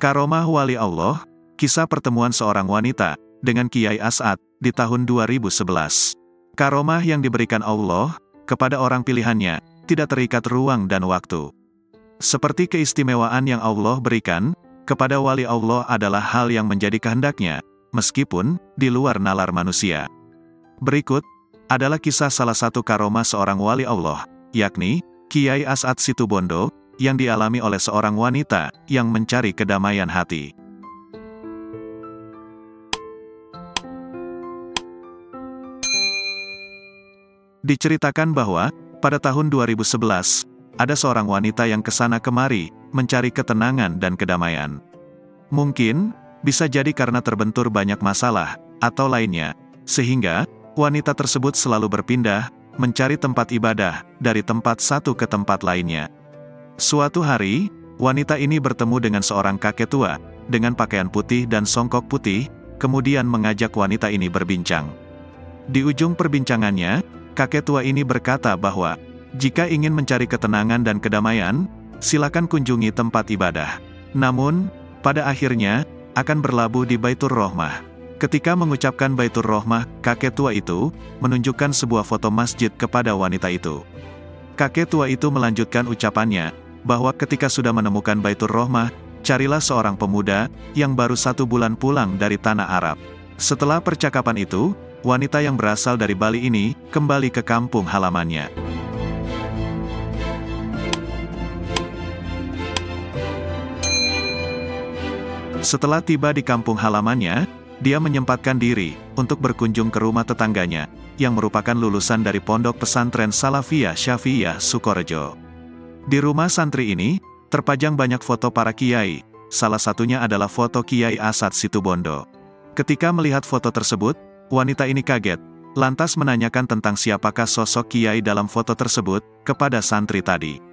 Karomah Wali Allah, kisah pertemuan seorang wanita dengan Kiai As'ad di tahun 2011. Karomah yang diberikan Allah kepada orang pilihannya tidak terikat ruang dan waktu. Seperti keistimewaan yang Allah berikan kepada wali Allah adalah hal yang menjadi kehendaknya, meskipun di luar nalar manusia. Berikut adalah kisah salah satu karomah seorang wali Allah, yakni Kiai As'ad Situbondo, yang dialami oleh seorang wanita yang mencari kedamaian hati. Diceritakan bahwa, pada tahun 2011, ada seorang wanita yang kesana kemari, mencari ketenangan dan kedamaian. Mungkin, bisa jadi karena terbentur banyak masalah, atau lainnya, sehingga, wanita tersebut selalu berpindah, mencari tempat ibadah, dari tempat satu ke tempat lainnya. Suatu hari, wanita ini bertemu dengan seorang kakek tua, dengan pakaian putih dan songkok putih, kemudian mengajak wanita ini berbincang. Di ujung perbincangannya, kakek tua ini berkata bahwa, jika ingin mencari ketenangan dan kedamaian, silakan kunjungi tempat ibadah. Namun, pada akhirnya, akan berlabuh di Baitur Rohmah. Ketika mengucapkan Baitur Rohmah, kakek tua itu menunjukkan sebuah foto masjid kepada wanita itu. Kakek tua itu melanjutkan ucapannya, bahwa ketika sudah menemukan Baitur Rohmah, carilah seorang pemuda yang baru 1 bulan pulang dari tanah Arab. Setelah percakapan itu, wanita yang berasal dari Bali ini kembali ke kampung halamannya. Setelah tiba di kampung halamannya, dia menyempatkan diri untuk berkunjung ke rumah tetangganya, yang merupakan lulusan dari Pondok Pesantren Salafiyah Syafi'iyah Sukorejo. Di rumah santri ini, terpajang banyak foto para kiai, salah satunya adalah foto Kiai As'ad Situbondo. Ketika melihat foto tersebut, wanita ini kaget, lantas menanyakan tentang siapakah sosok kiai dalam foto tersebut, kepada santri tadi.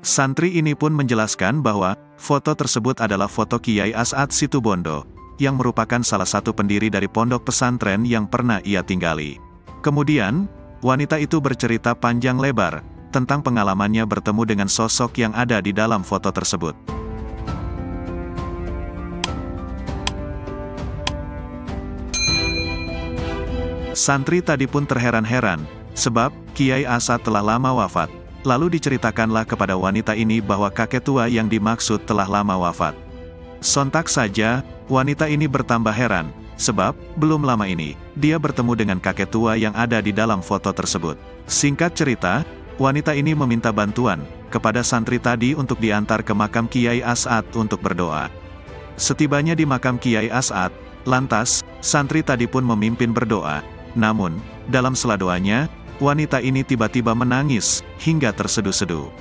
Santri ini pun menjelaskan bahwa, foto tersebut adalah foto Kiai As'ad Situbondo, yang merupakan salah satu pendiri dari pondok pesantren yang pernah ia tinggali. Kemudian, wanita itu bercerita panjang lebar, tentang pengalamannya bertemu dengan sosok yang ada di dalam foto tersebut. Santri tadi pun terheran-heran, sebab Kiai As'ad telah lama wafat. Lalu diceritakanlah kepada wanita ini bahwa kakek tua yang dimaksud telah lama wafat. Sontak saja, wanita ini bertambah heran, sebab, belum lama ini, dia bertemu dengan kakek tua yang ada di dalam foto tersebut. Singkat cerita, wanita ini meminta bantuan kepada santri tadi untuk diantar ke makam Kiai As'ad untuk berdoa. Setibanya di makam Kiai As'ad, lantas, santri tadi pun memimpin berdoa. Namun, dalam sela doanya, wanita ini tiba-tiba menangis, hingga terseduh-seduh.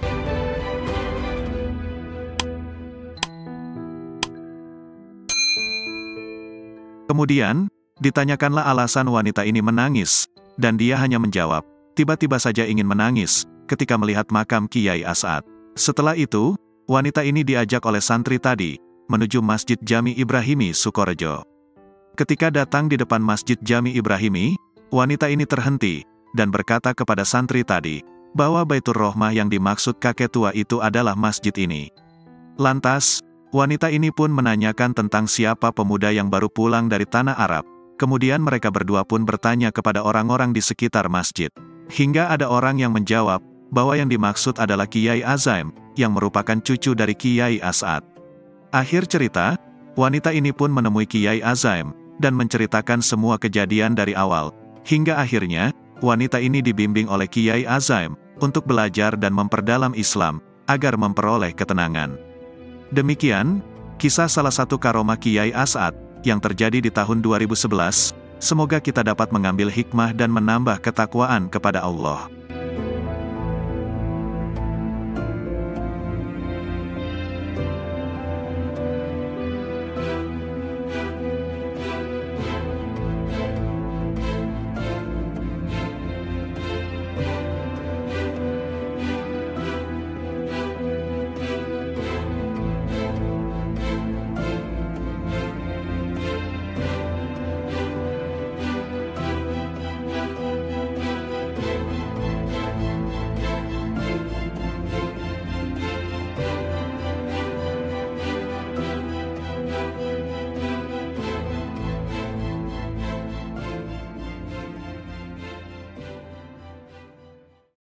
Kemudian, ditanyakanlah alasan wanita ini menangis, dan dia hanya menjawab, tiba-tiba saja ingin menangis, ketika melihat makam Kiai As'ad. Setelah itu, wanita ini diajak oleh santri tadi, menuju Masjid Jami Ibrahimi Sukorejo. Ketika datang di depan Masjid Jami Ibrahimi, wanita ini terhenti, dan berkata kepada santri tadi, bahwa Baitur Rohmah yang dimaksud kakek tua itu adalah masjid ini. Lantas, wanita ini pun menanyakan tentang siapa pemuda yang baru pulang dari tanah Arab. Kemudian mereka berdua pun bertanya kepada orang-orang di sekitar masjid. Hingga ada orang yang menjawab, bahwa yang dimaksud adalah Kiai Azaim, yang merupakan cucu dari Kiai As'ad. Akhir cerita, wanita ini pun menemui Kiai Azaim, dan menceritakan semua kejadian dari awal. Hingga akhirnya, wanita ini dibimbing oleh Kiai Azaim, untuk belajar dan memperdalam Islam, agar memperoleh ketenangan. Demikian, kisah salah satu karomah Kiai As'ad, yang terjadi di tahun 2011, semoga kita dapat mengambil hikmah dan menambah ketakwaan kepada Allah.